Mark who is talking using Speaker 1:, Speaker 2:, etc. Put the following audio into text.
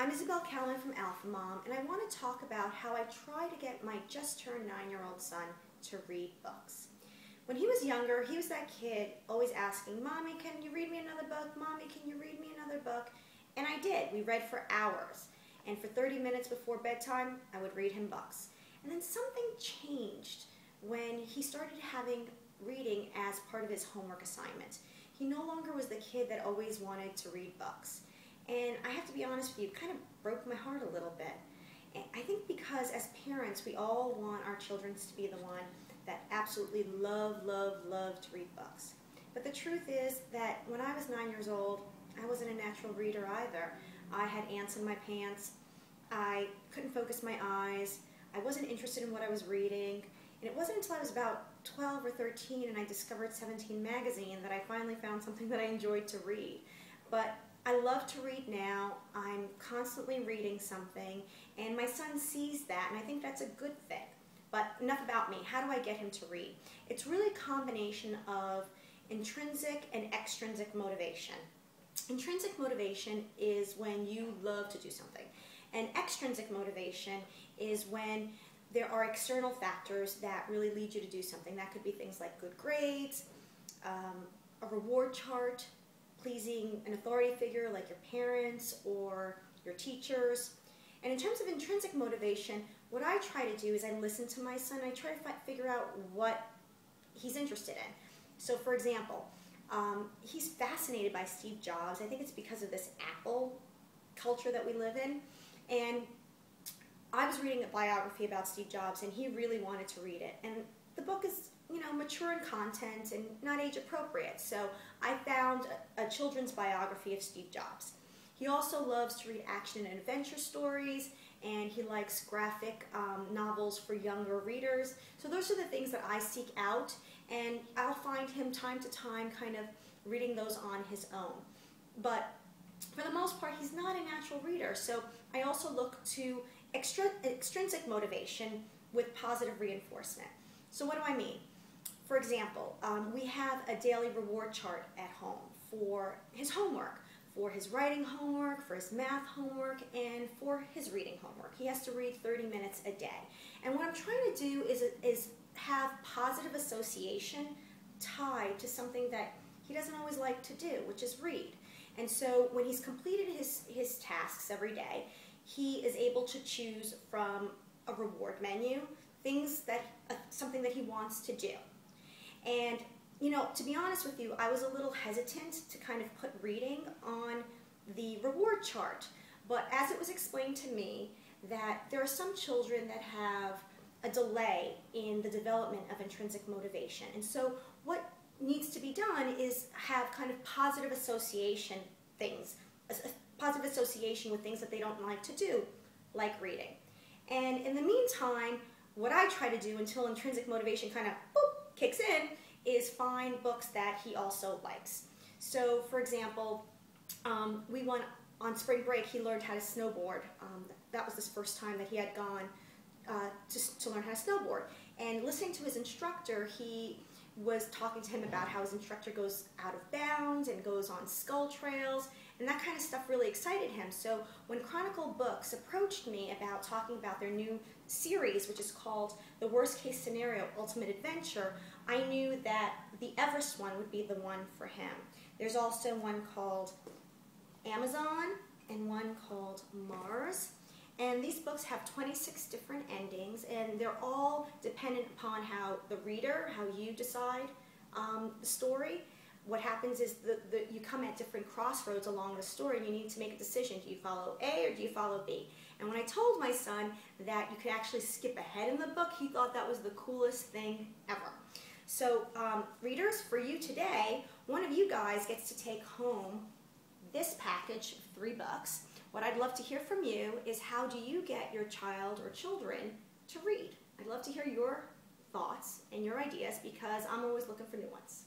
Speaker 1: I'm Isabel Callan from Alpha Mom, and I want to talk about how I try to get my just-turned 9-year-old son to read books. When he was younger, he was that kid always asking, "Mommy, can you read me another book? Mommy, can you read me another book?" And I did. We read for hours. And for 30 minutes before bedtime, I would read him books. And then something changed when he started having reading as part of his homework assignment. He no longer was the kid that always wanted to read books. And I have to be honest with you, it kind of broke my heart a little bit. And I think because as parents, we all want our children to be the one that absolutely love to read books. But the truth is that when I was 9 years old, I wasn't a natural reader either. I had ants in my pants. I couldn't focus my eyes. I wasn't interested in what I was reading. And it wasn't until I was about 12 or 13 and I discovered 17 magazine that I finally found something that I enjoyed to read. But I love to read now. I'm constantly reading something, and my son sees that, and I think that's a good thing. But enough about me. How do I get him to read? It's really a combination of intrinsic and extrinsic motivation. Intrinsic motivation is when you love to do something, and extrinsic motivation is when there are external factors that really lead you to do something. That could be things like good grades, a reward chart, pleasing an authority figure like your parents or your teachers. And in terms of intrinsic motivation, what I try to do is I listen to my son. I try to figure out what he's interested in. So for example, he's fascinated by Steve Jobs. I think it's because of this Apple culture that we live in. And I was reading a biography about Steve Jobs, and he really wanted to read it. And the book is, mature in content and not age appropriate. So I found a children's biography of Steve Jobs. He also loves to read action and adventure stories, and he likes graphic novels for younger readers. So those are the things that I seek out, and I'll find him time to time kind of reading those on his own. But for the most part, he's not a natural reader. So I also look to extrinsic motivation with positive reinforcement. So what do I mean? For example, we have a daily reward chart at home for his homework, for his writing homework, for his math homework, and for his reading homework. He has to read 30 minutes a day. And what I'm trying to do is have positive association tied to something that he doesn't always like to do, which is read. And so when he's completed his tasks every day, he is able to choose from a reward menu, something that he wants to do. And, to be honest with you, I was a little hesitant to kind of put reading on the reward chart. But as it was explained to me that there are some children that have a delay in the development of intrinsic motivation. And so what needs to be done is have kind of positive association things, a positive association with things that they don't like to do, like reading. And in the meantime, what I try to do until intrinsic motivation kind of kicks in is find books that he also likes. So, for example, we went on spring break. He learned how to snowboard. That was the first time that he had gone to learn how to snowboard. And listening to his instructor, he was talking to him about how his instructor goes out of bounds and goes on skull trails, and that kind of stuff really excited him. So when Chronicle Books approached me about talking about their new series, which is called The Worst Case Scenario Ultimate Adventure, I knew that the Everest one would be the one for him. There's also one called Amazon and one called Mars. And these books have 26 different endings, and they're all dependent upon how the reader, how you decide the story. What happens is you come at different crossroads along the story, and you need to make a decision. Do you follow A or do you follow B? And when I told my son that you could actually skip ahead in the book, he thought that was the coolest thing ever. So readers, for you today, one of you guys gets to take home this package of 3 books. What I'd love to hear from you is, how do you get your child or children to read? I'd love to hear your thoughts and your ideas, because I'm always looking for new ones.